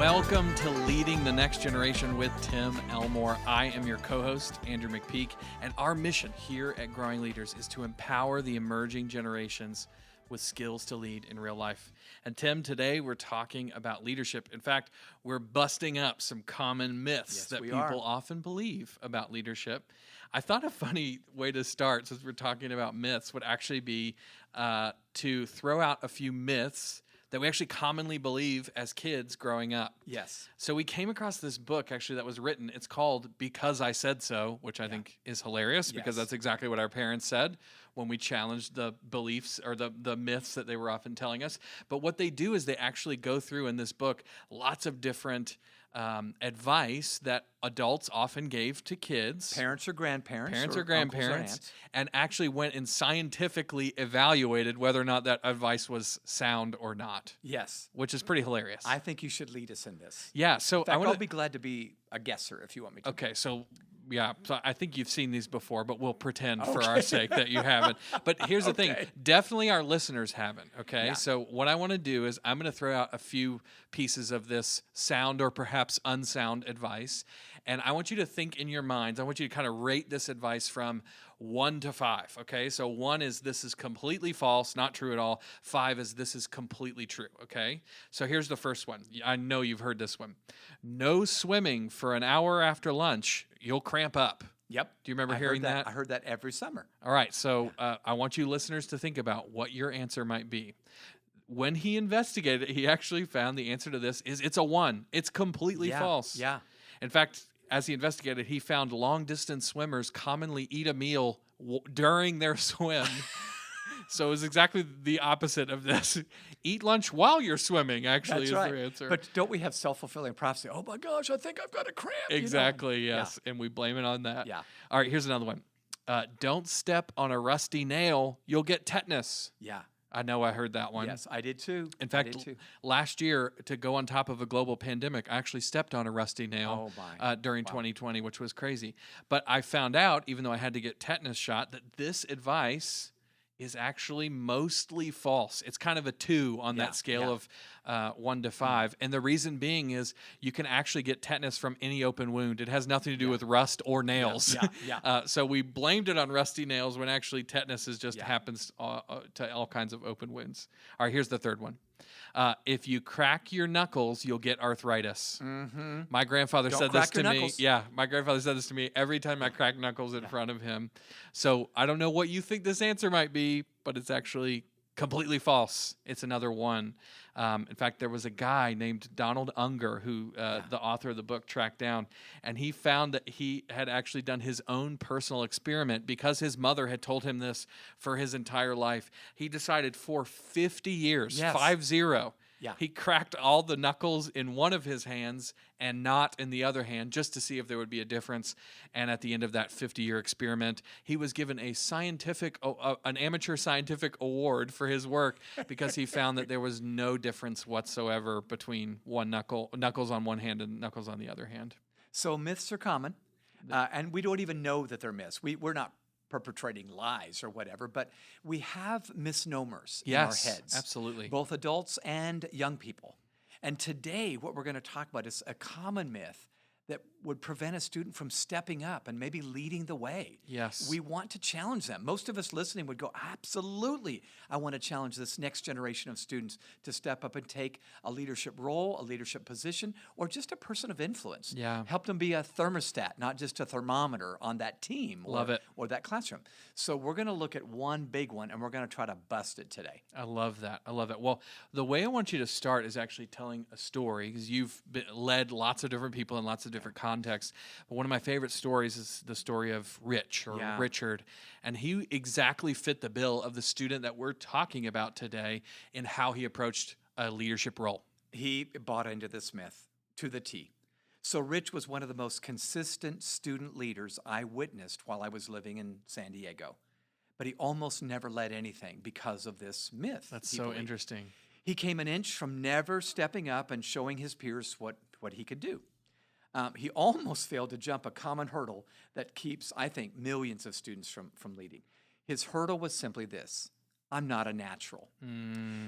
Welcome to Leading the Next Generation with Tim Elmore. I am your co-host, Andrew McPeak, and our mission here at Growing Leaders is to empower the emerging generations with skills to lead in real life. And Tim, today we're talking about leadership. In fact, we're busting up some common myths that people often believe about leadership. I thought a funny way to start, since we're talking about myths, would actually be to throw out a few myths that we actually commonly believe as kids growing up. Yes. So we came across this book actually that was written. It's called Because I Said So, which I think is hilarious because that's exactly what our parents said when we challenged the beliefs or the myths that they were often telling us. But what they do is they actually go through in this book lots of different advice that adults often gave to kids. Parents or grandparents. Or grandparents. And actually went and scientifically evaluated whether or not that advice was sound or not. Yes. Which is pretty hilarious. I think you should lead us in this. Yeah. So in fact, I'll be glad to be a guesser if you want me to. Okay. So I think you've seen these before, but we'll pretend for our sake that you haven't. But here's the thing. Definitely our listeners haven't, okay? Yeah. So what I want to do is I'm going to throw out a few pieces of this sound or perhaps unsound advice, and I want you to think in your minds. I want you to kind of rate this advice from 1 to 5, okay? So 1 is this is completely false, not true at all. 5 is this is completely true, okay? So here's the first one. I know you've heard this one. No swimming for an hour after lunch. You'll cramp up. Yep. Do you remember hearing that? I heard that every summer. All right. So I want you listeners to think about what your answer might be. When he investigated it, he actually found the answer to this is it's a 1. It's completely false. Yeah. In fact, as he investigated, he found long-distance swimmers commonly eat a meal during their swim. So it was exactly the opposite of this. Eat lunch while you're swimming, actually, is their answer. But don't we have self-fulfilling prophecy? Oh, my gosh, I think I've got a cramp. Exactly, yes. Yeah. And we blame it on that. Yeah. All right, here's another one. Don't step on a rusty nail. You'll get tetanus. Yeah. I know I heard that one. Yes, I did too. In fact, last year, to go on top of a global pandemic, I actually stepped on a rusty nail during 2020, which was crazy. But I found out, even though I had to get tetanus shot, that this advice is actually mostly false. It's kind of a 2 on that scale of 1 to 5. And the reason being is you can actually get tetanus from any open wound. It has nothing to do with rust or nails. So we blamed it on rusty nails when actually tetanus is just happens to all kinds of open wounds. All right, here's the third one. If you crack your knuckles, you'll get arthritis. Mm-hmm. My grandfather said this to me. Knuckles. Yeah, my grandfather said this to me every time I crack knuckles in front of him. So I don't know what you think this answer might be, but it's actually completely false. It's another 1. In fact, there was a guy named Donald Unger who the author of the book tracked down, and he found that he had actually done his own personal experiment because his mother had told him this for his entire life. He decided for 50 years, 50, he cracked all the knuckles in one of his hands and not in the other hand, just to see if there would be a difference. And at the end of that 50-year experiment, he was given a an amateur scientific award for his work because he found that there was no difference whatsoever between knuckles on one hand and knuckles on the other hand. So myths are common, and we don't even know that they're myths. We're not perpetrating lies or whatever, but we have misnomers in our heads. Absolutely. Both adults and young people. And today, what we're going to talk about is a common myth that would prevent a student from stepping up and maybe leading the way. Yes. We want to challenge them. Most of us listening would go, absolutely, I want to challenge this next generation of students to step up and take a leadership role, a leadership position, or just a person of influence. Yeah. Help them be a thermostat, not just a thermometer on that team or that classroom. So we're going to look at one big one, and we're going to try to bust it today. I love that. Well, the way I want you to start is actually telling a story, because you've led lots of different people in lots of different contexts. But one of my favorite stories is the story of Rich or Richard. And he exactly fit the bill of the student that we're talking about today in how he approached a leadership role. He bought into this myth to the T. So Rich was one of the most consistent student leaders I witnessed while I was living in San Diego. But he almost never led anything because of this myth. That's so interesting. He came an inch from never stepping up and showing his peers what he could do. He almost failed to jump a common hurdle that keeps, I think, millions of students from leading. His hurdle was simply this: I'm not a natural.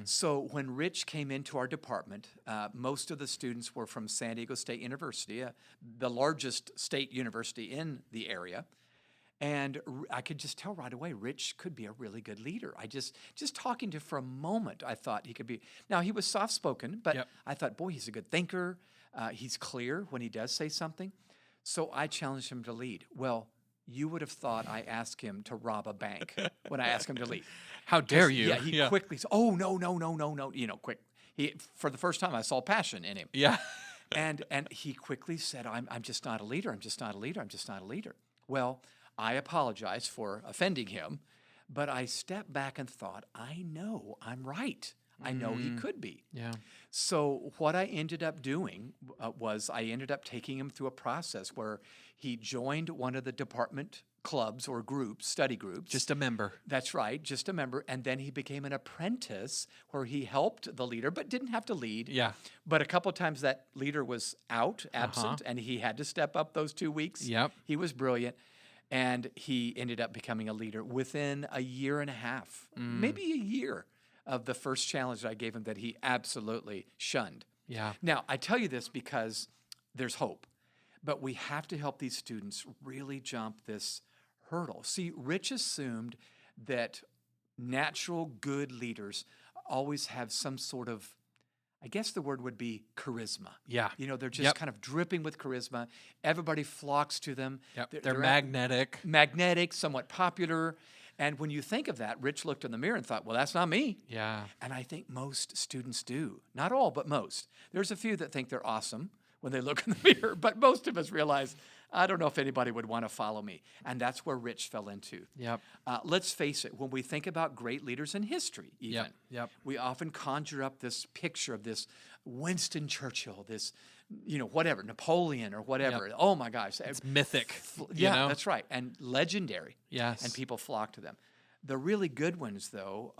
So when Rich came into our department, most of the students were from San Diego State University, the largest state university in the area. And I could just tell right away, Rich could be a really good leader. I just talking to him for a moment, I thought he could be. Now, he was soft-spoken, but Yep. I thought, boy, he's a good thinker. He's clear when he does say something. So I challenged him to lead. Well, you would have thought I asked him to rob a bank when I asked him to lead. How dare you? Yeah, he quickly said, oh, no, no, no, no, no, quick. For the first time, I saw passion in him. Yeah. And he quickly said, I'm just not a leader. I'm just not a leader. I'm just not a leader. Well, I apologize for offending him, but I stepped back and thought, I know I'm right. I know he could be. Yeah. So what I ended up doing was I ended up taking him through a process where he joined one of the department clubs or groups, study groups. Just a member. That's right, just a member. And then he became an apprentice where he helped the leader, but didn't have to lead. Yeah. But a couple of times that leader was out, absent, and he had to step up those 2 weeks. Yep. He was brilliant. And he ended up becoming a leader within a year and a half, maybe a year of the first challenge that I gave him that he absolutely shunned. Yeah. Now, I tell you this because there's hope, but we have to help these students really jump this hurdle. See, Rich assumed that natural good leaders always have some sort of, I guess the word would be charisma. Yeah. You know, they're just Yep. kind of dripping with charisma. Everybody flocks to them. Yep. They're they're magnetic. magnetic, somewhat popular. And when you think of that, Rich looked in the mirror and thought, well, that's not me. Yeah. And I think most students do. Not all, but most. There's a few that think they're awesome when they look in the mirror, but most of us realize, I don't know if anybody would want to follow me. And that's where Rich fell into. Yep. Let's face it, when we think about great leaders in history, even, Yep. we often conjure up this picture of this Winston Churchill, this, whatever, Napoleon or whatever. Yep. Oh my gosh. It's mythic. Yeah, you know? that's right. And legendary. Yes. And people flock to them. The really good ones, though,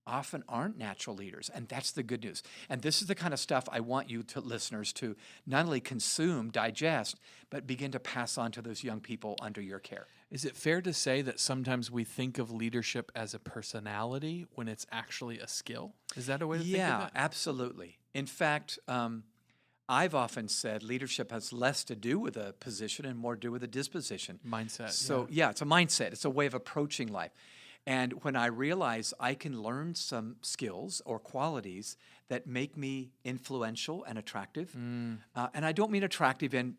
often aren't natural leaders, and that's the good news. And this is the kind of stuff I want you listeners to not only consume, digest, but begin to pass on to those young people under your care. Is it fair to say that sometimes we think of leadership as a personality when it's actually a skill? Is that a way to think of Yeah, it? absolutely. In fact, I've often said leadership has less to do with a position and more to do with a disposition. Mindset. So, yeah, it's a mindset. It's a way of approaching life. And when I realize I can learn some skills or qualities that make me influential and attractive, and I don't mean attractive in,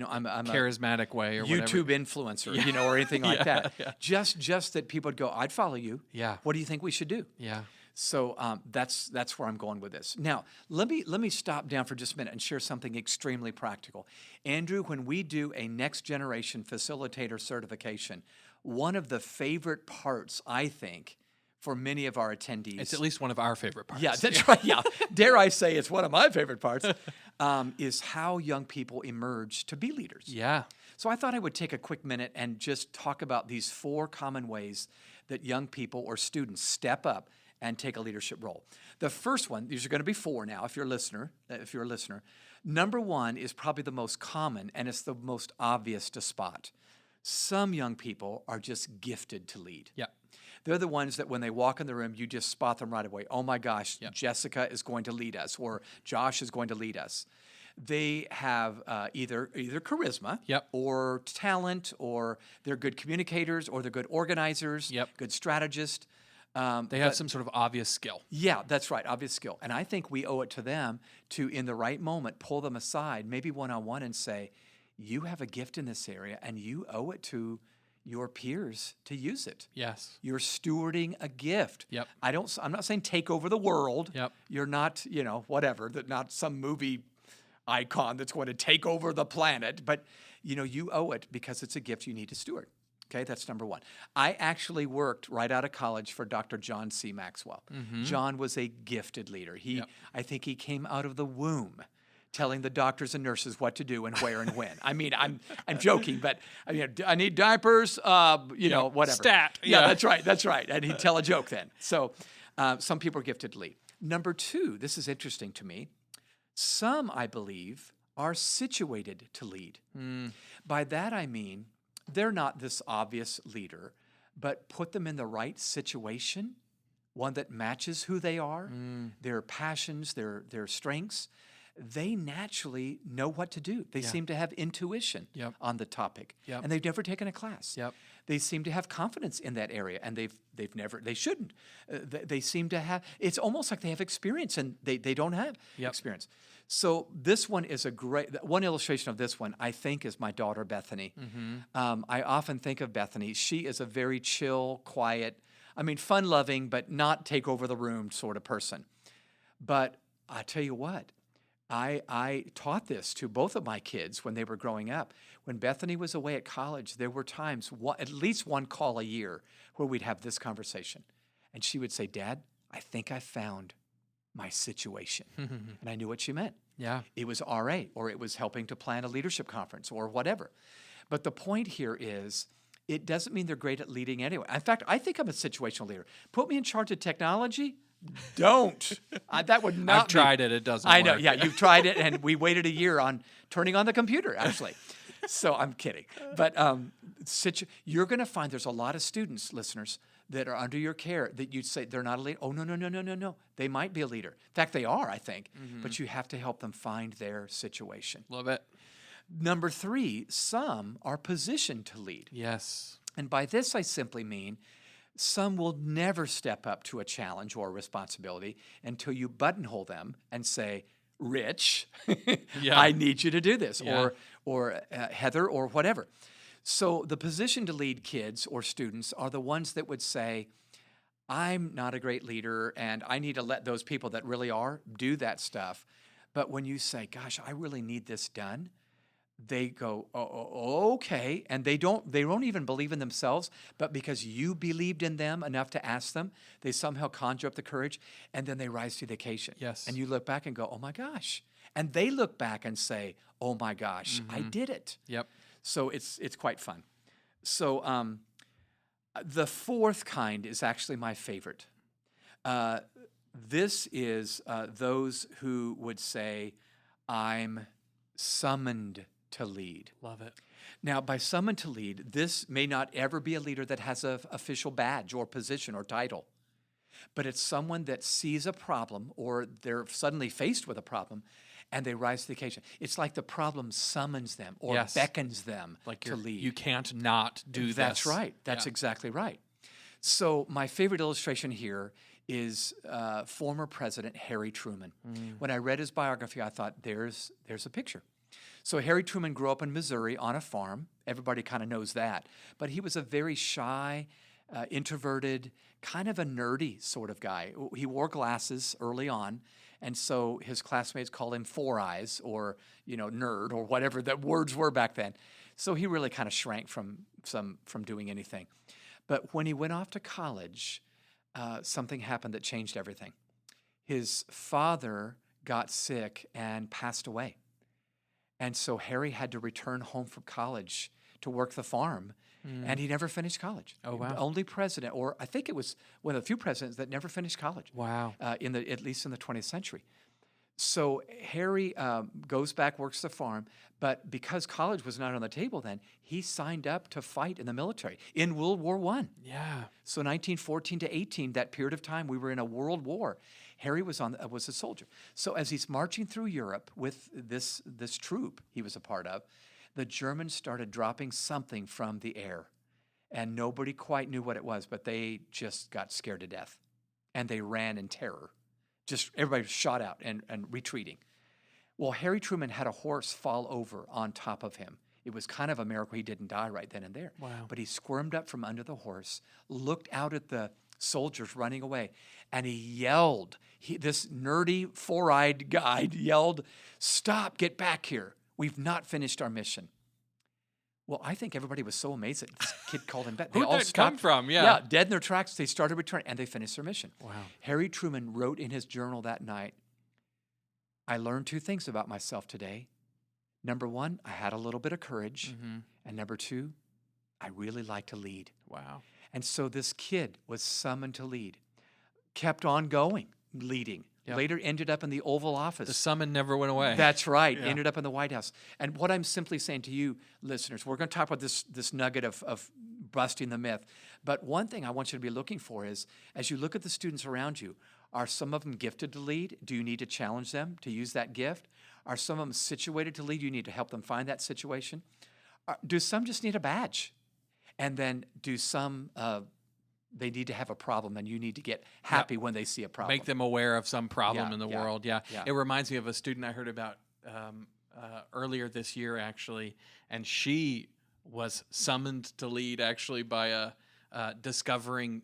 I'm a charismatic way or YouTube whatever. influencer, or anything like Yeah, that. yeah. Just that people would go, I'd follow you. Yeah. What do you think we should do? Yeah. So that's where I'm going with this. Now, let me stop down for just a minute and share something extremely practical. Andrew, when we do a next generation facilitator certification, one of the favorite parts, I think, for many of our attendees. It's at least one of our favorite parts. Yeah, that's right. Yeah. Dare I say it's one of my favorite parts, is how young people emerge to be leaders. Yeah. So I thought I would take a quick minute and just talk about these 4 common ways that young people or students step up and take a leadership role. The first one, these are going to be 4 now if you're a listener. Number 1 is probably the most common, and it's the most obvious to spot. Some young people are just gifted to lead. Yeah. They're the ones that when they walk in the room, you just spot them right away. Oh my gosh, Yep. Jessica is going to lead us, or Josh is going to lead us. They have either charisma, Yep. or talent, or they're good communicators, or they're good organizers, Yep. good strategists. They have some sort of obvious skill. Yeah, that's right, obvious skill. And I think we owe it to them to, in the right moment, pull them aside, maybe one-on-one, and say, you have a gift in this area, and you owe it to your peers to use it. Yes. You're stewarding a gift. Yep. I'm not saying take over the world. Yep. You're not, whatever, not some movie icon that's going to take over the planet, but you owe it because it's a gift you need to steward. Okay, that's number 1. I actually worked right out of college for Dr. John C. Maxwell. John was a gifted leader. Yep. I think he came out of the womb telling the doctors and nurses what to do and where and when. I mean, I'm joking, but I need diapers, whatever. Stat. Yeah, Yeah. that's right. And he'd tell a joke then. So some people are gifted to lead. Number 2, this is interesting to me. Some, I believe, are situated to lead. By that I mean, they're not this obvious leader, but put them in the right situation, one that matches who they are, their passions, their strengths, they naturally know what to do. They seem to have intuition on the topic, and they've never taken a class. They seem to have confidence in that area, and they shouldn't. They seem to have. It's almost like they have experience, and they don't have experience. So this one is a great one illustration of this one. I think is my daughter Bethany. I often think of Bethany. She is a very chill, quiet. I mean, fun-loving, but not take over the room sort of person. But I tell you what, I taught this to both of my kids when they were growing up. When Bethany was away at college, there were times, at least one call a year, where we'd have this conversation. And she would say, Dad, I think I found my situation. And I knew what she meant. Yeah. It was RA, or it was helping to plan a leadership conference, or whatever. But the point here is, it doesn't mean they're great at leading anyway. In fact, I think I'm a situational leader. Put me in charge of technology? Don't. That would not I've tried it. It doesn't I know. work. Yeah, you've tried it, and we waited a year on turning on the computer, actually. So I'm kidding. But you're going to find there's a lot of students, listeners, that are under your care that you'd say they're not a leader. Oh, no. They might be a leader. In fact, they are, I think. But you have to help them find their situation. Love it. Number 3, some are positioned to lead. Yes. And by this, I simply mean some will never step up to a challenge or a responsibility until you buttonhole them and say, Rich, I need you to do this, or Heather, or whatever. So the position to lead kids or students are the ones that would say, I'm not a great leader, and I need to let those people that really are do that stuff. But when you say, gosh, I really need this done, they go, oh, okay, and they don't even believe in themselves, but because you believed in them enough to ask them, they somehow conjure up the courage, and then they rise to the occasion. Yes. And you look back and go, oh my gosh. And they look back and say, oh my gosh, I did it. Yep. So it's quite fun. So the 4th kind is actually my favorite. This is those who would say, I'm summoned to lead. Love it. Now, by summoned to lead, this may not ever be a leader that has an official badge or position or title, but it's someone that sees a problem, or they're suddenly faced with a problem, and they rise to the occasion. It's like the problem summons them or beckons them to lead. You can't not do this. That's right. That's exactly right. So my favorite illustration here is former President Harry Truman. When I read his biography, I thought, there's a picture. So Harry Truman grew up in Missouri on a farm. Everybody kind of knows that. But he was a very shy, introverted, kind of a nerdy sort of guy. He wore glasses early on, and so his classmates called him Four Eyes, or nerd, or whatever the words were back then. So he really kind of shrank from doing anything. But when he went off to college, something happened that changed everything. His father got sick and passed away. And so Harry had to return home from college to work the farm, and he never finished college. Oh, wow. The only president, or I think it was one of the few presidents that never finished college. Wow. At least in the 20th century. So Harry goes back, works the farm, but because college was not on the table then, he signed up to fight in the military in World War I. Yeah. So 1914 to 18, that period of time, we were in a world war. Harry was a soldier. So as he's marching through Europe with this troop he was a part of, the Germans started dropping something from the air, and nobody quite knew what it was, but they just got scared to death, and they ran in terror. Just everybody shot out and retreating. Well, Harry Truman had a horse fall over on top of him. It was kind of a miracle he didn't die right then and there. Wow. But he squirmed up from under the horse, looked out at the soldiers running away, and he yelled. This nerdy, four-eyed guy yelled, "Stop, get back here. We've not finished our mission." Well, I think everybody was so amazed that this kid called him back. They Who'd all that stopped come from? Yeah. Yeah, dead in their tracks. They started returning, and they finished their mission. Wow. Harry Truman wrote in his journal that night, "I learned 2 things about myself today. Number 1, I had a little bit of courage. And number 2, I really like to lead." Wow. And so this kid was summoned to lead, kept on going, leading. Yep. Later ended up in the Oval Office. The summon never went away. That's right. Yeah. Ended up in the White House. And what I'm simply saying to you, listeners, we're going to talk about this nugget of busting the myth. But one thing I want you to be looking for is, as you look at the students around you, are some of them gifted to lead? Do you need to challenge them to use that gift? Are some of them situated to lead? You need to help them find that situation. Do some just need a badge? And then do some, they need to have a problem, and you need to get happy when they see a problem. Make them aware of some problem Yeah, in the yeah, world. yeah. It reminds me of a student I heard about earlier this year, actually, and she was summoned to lead actually by discovering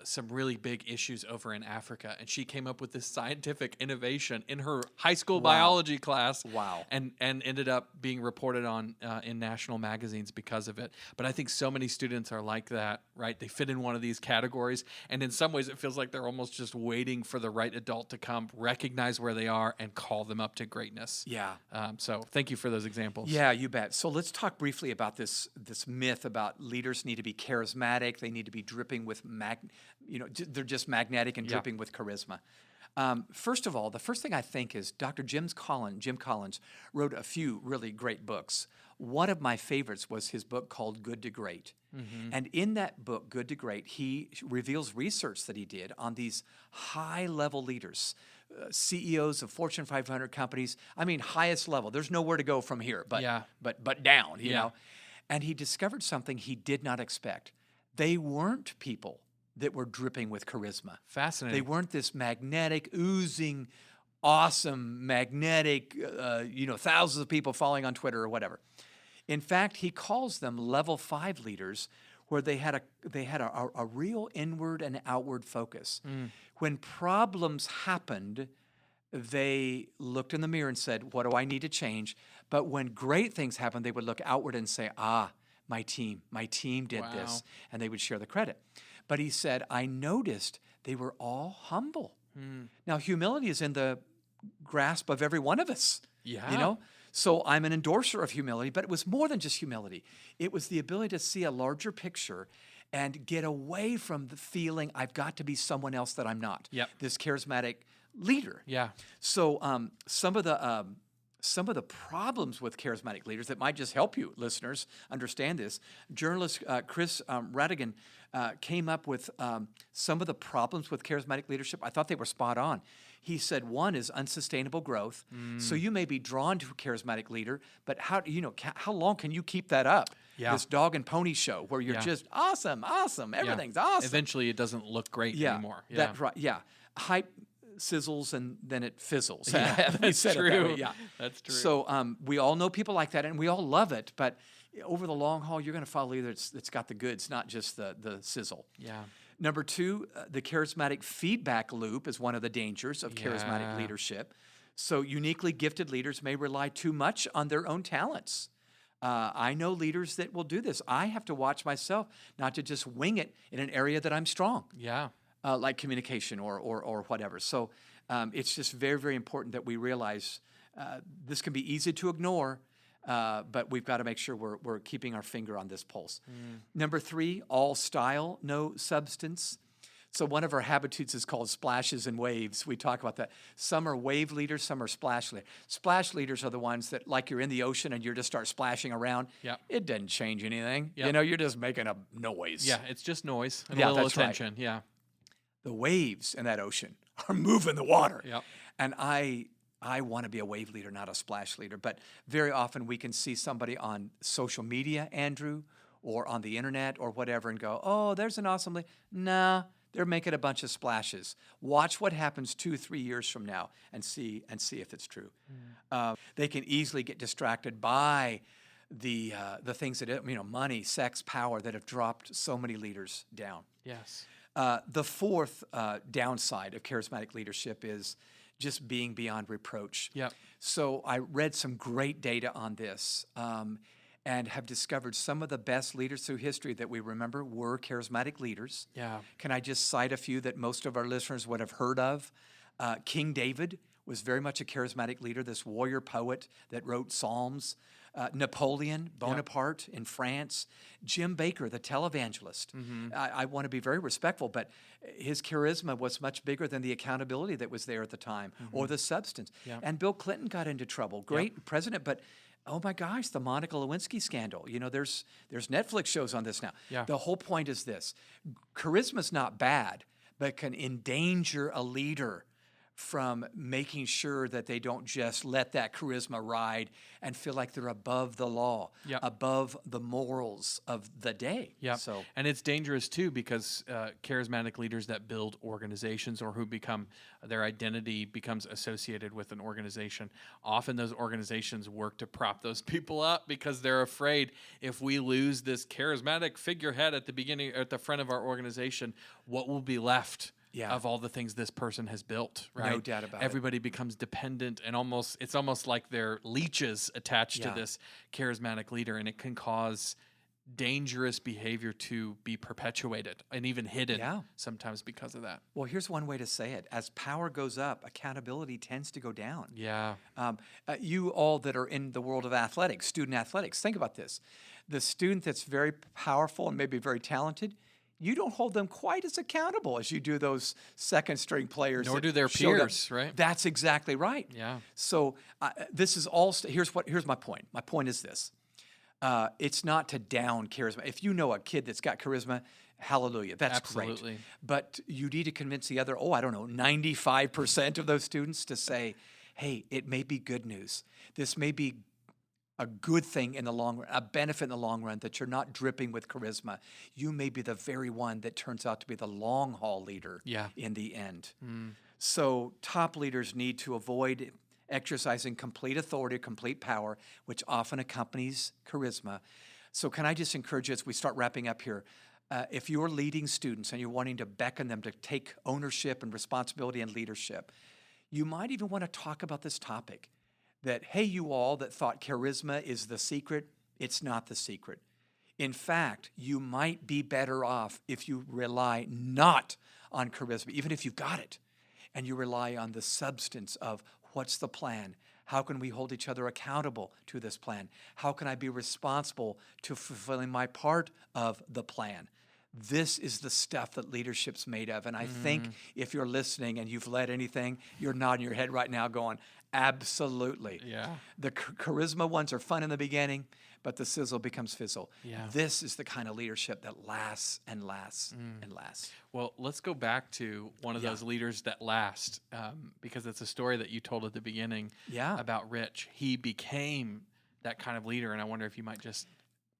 some really big issues over in Africa, and she came up with this scientific innovation in her high school biology class. Wow. And ended up being reported on in national magazines because of it. But I think so many students are like that, right? They fit in one of these categories, and in some ways it feels like they're almost just waiting for the right adult to come, recognize where they are, and call them up to greatness. Yeah. So thank you for those examples. Yeah, you bet. So let's talk briefly about this myth about leaders need to be charismatic. They need to be dripping with they're just magnetic and dripping with charisma. First of all, the first thing I think is Dr. Jim Collins wrote a few really great books. One of my favorites was his book called Good to Great. Mm-hmm. And in that book, Good to Great, he reveals research that he did on these high-level leaders, CEOs of Fortune 500 companies. I mean, highest level. There's nowhere to go from here, but down, you know. And he discovered something he did not expect. They weren't people that were dripping with charisma. Fascinating. They weren't this magnetic, oozing, awesome, magnetic, thousands of people following on Twitter or whatever. In fact, he calls them level 5 leaders, where they had a real inward and outward focus. When problems happened, they looked in the mirror and said, what do I need to change? But when great things happened, they would look outward and say, my team did this, and they would share the credit. But he said, I noticed they were all humble. Now, humility is in the grasp of every one of us. Yeah. So I'm an endorser of humility, but it was more than just humility. It was the ability to see a larger picture and get away from the feeling I've got to be someone else that I'm not. Yep. This charismatic leader. Yeah. So some of the problems with charismatic leaders that might just help you, listeners, understand this. Journalist Chris Radigan came up with some of the problems with charismatic leadership. I thought they were spot on. He said one is unsustainable growth. So you may be drawn to a charismatic leader, but how long can you keep that up? Yeah. This dog and pony show where you're just awesome, everything's awesome. Eventually, it doesn't look great anymore. Yeah, that's right. Yeah, hype sizzles and then it fizzles. Yeah, that's true. Yeah, that's true. So we all know people like that, and we all love it. But over the long haul, you're going to follow either that's got the goods, not just the sizzle. Yeah. Number 2, the charismatic feedback loop is one of the dangers of charismatic leadership. So uniquely gifted leaders may rely too much on their own talents. I know leaders that will do this. I have to watch myself not to just wing it in an area that I'm strong. Yeah. Like communication or whatever. So it's just very, very important that we realize this can be easy to ignore, but we've got to make sure we're keeping our finger on this pulse. Number 3, all style, no substance. So one of our habitudes is called splashes and waves. We talk about that. Some are wave leaders, some are splash leaders. Splash leaders are the ones that, like you're in the ocean and you just start splashing around. Yep. It doesn't change anything. Yep. You're just making a noise. Yeah, it's just noise and Yeah, a little that's right. attention. Yeah. The waves in that ocean are moving the water. Yep. And I want to be a wave leader, not a splash leader. But very often we can see somebody on social media, Andrew, or on the internet or whatever and go, oh, there's an awesome leader. Nah, they're making a bunch of splashes. Watch what happens 2-3 years from now and see if it's true. They can easily get distracted by the things that, money, sex, power that have dropped so many leaders down. Yes. The fourth downside of charismatic leadership is just being beyond reproach. Yep. So I read some great data on this and have discovered some of the best leaders through history that we remember were charismatic leaders. Yeah. Can I just cite a few that most of our listeners would have heard of? King David was very much a charismatic leader, this warrior poet that wrote Psalms. Napoleon Bonaparte in France, Jim Baker, the televangelist. I want to be very respectful, but his charisma was much bigger than the accountability that was there at the time or the substance. Yep. And Bill Clinton got into trouble. Great president, but Oh my gosh, the Monica Lewinsky scandal. You know, there's Netflix shows on this now. Yeah. The whole point is this: charisma's not bad, but can endanger a leader from making sure that they don't just let that charisma ride and feel like they're above the law, Yep. above the morals of the day. Yeah. So And it's dangerous too because charismatic leaders that build organizations or who become their identity becomes associated with an organization. Often those organizations work to prop those people up because they're afraid if we lose this charismatic figurehead at the beginning, at the front of our organization, what will be left? Yeah. Of all the things this person has built, right? No doubt about it. Everybody becomes dependent and it's almost like they're leeches attached to Yeah. this charismatic leader, and it can cause dangerous behavior to be perpetuated and even hidden Yeah. sometimes because of that. well, here's one way to say it: as power goes up, accountability tends to go down. Yeah. You all that are in the world of athletics, student athletics, think about this. The student that's very powerful and maybe very talented, you don't hold them quite as accountable as you do those second string players. Nor that do their showed up. peers, right? That's exactly right. Yeah. So this is all, here's my point. My point is this. It's not to down charisma. If you know a kid that's got charisma, hallelujah, that's great. Absolutely. But you need to convince the other, 95% of those students to say, hey, it may be good news. This may be a good thing in the long run, a benefit in the long run, that you're not dripping with charisma. You may be the very one that turns out to be the long haul leader Yeah. in the end. So top leaders need to avoid exercising complete authority, complete power, which often accompanies charisma. So can I just encourage you as we start wrapping up here, if you're leading students and you're wanting to beckon them to take ownership and responsibility and leadership, you might even want to talk about this topic. That, hey, you all that thought charisma is the secret, it's not the secret. In fact, you might be better off if you rely not on charisma, even if you've got it, and you rely on the substance of what's the plan? How can we hold each other accountable to this plan? How can I be responsible to fulfilling my part of the plan? This is the stuff that leadership's made of. And I think if you're listening and you've led anything, you're nodding your head right now going, absolutely. Yeah. The charisma ones are fun in the beginning, but the sizzle becomes fizzle. Yeah. This is the kind of leadership that lasts and lasts and lasts. Well, let's go back to one of Yeah. those leaders that last, because it's a story that you told at the beginning Yeah. about Rich. He became that kind of leader, and I wonder if you might just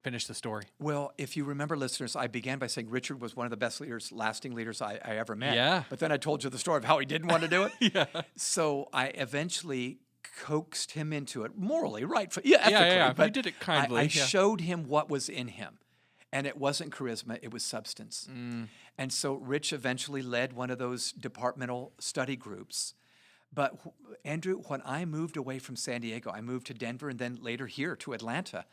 finish the story. Well, if you remember, listeners, I began by saying Richard was one of the best leaders, lasting leaders I ever met. Yeah. But then I told you the story of how he didn't want to do it. Yeah. So I eventually coaxed him into it morally, right? Ethically. yeah. You But did it kindly, I yeah. showed him what was in him. And it wasn't charisma, it was substance. Mm. And so Rich eventually led one of those departmental study groups. But Andrew, when I moved away from San Diego, I moved to Denver and then later here to Atlanta.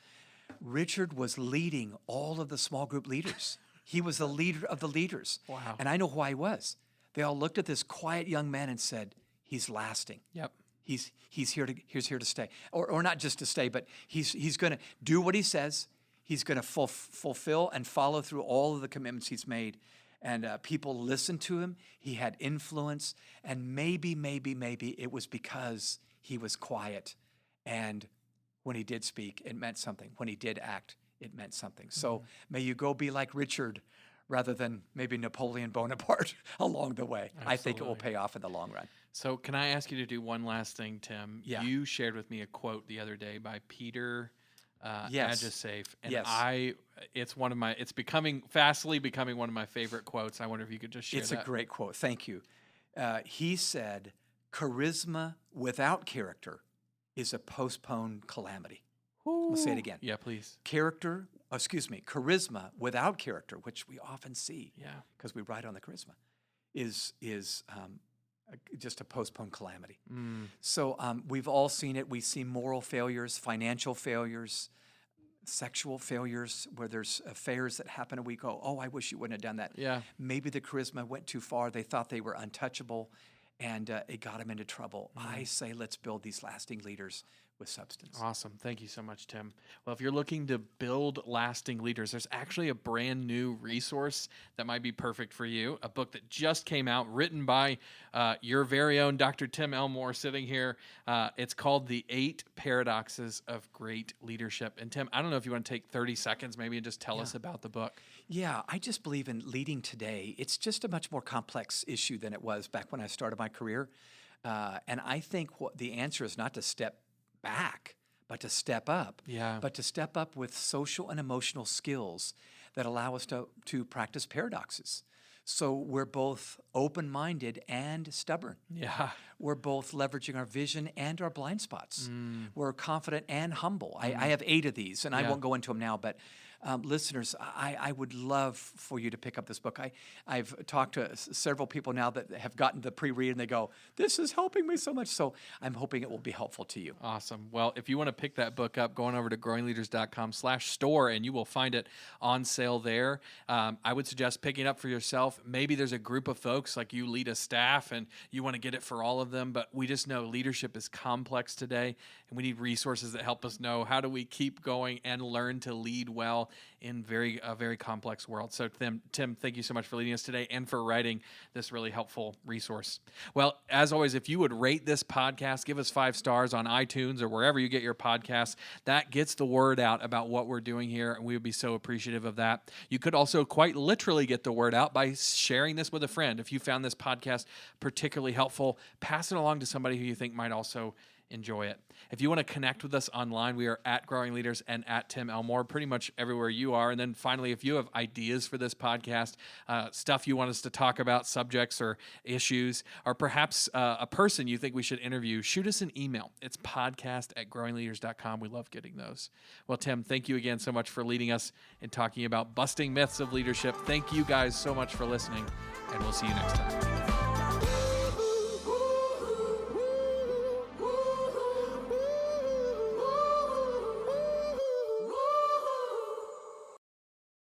Richard was leading all of the small group leaders. He was the leader of the leaders. Wow. And I know who I was. They all looked at this quiet young man and said, he's lasting. Yep. He's here to stay. Or not just to stay, but he's going to do what he says. He's going to fulfill and follow through all of the commitments he's made. And people listened to him. He had influence. And maybe it was because he was quiet. And when he did speak, it meant something. When he did act, it meant something. So may you go be like Richard rather than maybe Napoleon Bonaparte along the way. I think it will Absolutely. pay off in the long run. So can I ask you to do one last thing, Tim? Yeah. You shared with me a quote the other day by Peter Yes. Agisafe, and Yes. it's fastly becoming one of my favorite quotes. I wonder if you could just share It's that. a great quote. Thank you. He said, charisma without character is a postponed calamity. Let's say it again. Yeah, please. Charisma without character, which we often see Yeah. because we ride on the charisma, is just a postponed calamity. So we've all seen it. We see moral failures, financial failures, sexual failures, where there's affairs that happen and we go, oh, I wish you wouldn't have done that. Yeah. Maybe the charisma went too far. They thought they were untouchable and it got them into trouble. I say let's build these lasting leaders with substance. Awesome. Thank you so much, Tim. Well, if you're looking to build lasting leaders, there's actually a brand new resource that might be perfect for you. A book that just came out, written by your very own Dr. Tim Elmore, sitting here. It's called The 8 Paradoxes of Great Leadership. And Tim, I don't know if you want to take 30 seconds maybe and just tell us about the book. Yeah, I just believe in leading today. It's just a much more complex issue than it was back when I started my career. And I think what the answer is not to step back, but to step up. Yeah. But to step up with social and emotional skills that allow us to practice paradoxes. So we're both open-minded and stubborn. Yeah. We're both leveraging our vision and our blind spots. We're confident and humble. I have 8 of these, and I won't go into them now, but listeners, I would love for you to pick up this book. I've talked to several people now that have gotten the pre-read, and they go, this is helping me so much. So I'm hoping it will be helpful to you. Awesome. Well, if you want to pick that book up, go on over to growingleaders.com/store, and you will find it on sale there. I would suggest picking it up for yourself. Maybe there's a group of folks, like you lead a staff, and you want to get it for all of them, but we just know leadership is complex today, and we need resources that help us know how do we keep going and learn to lead well in a very complex world. So Tim, thank you so much for leading us today and for writing this really helpful resource. Well, as always, if you would rate this podcast, give us 5 stars on iTunes or wherever you get your podcasts. That gets the word out about what we're doing here, and we would be so appreciative of that. You could also quite literally get the word out by sharing this with a friend. If you found this podcast particularly helpful, pass it along to somebody who you think might also enjoy it. If you want to connect with us online, we are at Growing Leaders and at Tim Elmore, pretty much everywhere you are. And then finally, if you have ideas for this podcast, stuff you want us to talk about, subjects or issues, or perhaps a person you think we should interview, shoot us an email. It's podcast@growingleaders.com. We love getting those. Well, Tim, thank you again so much for leading us in talking about busting myths of leadership. Thank you guys so much for listening, and we'll see you next time.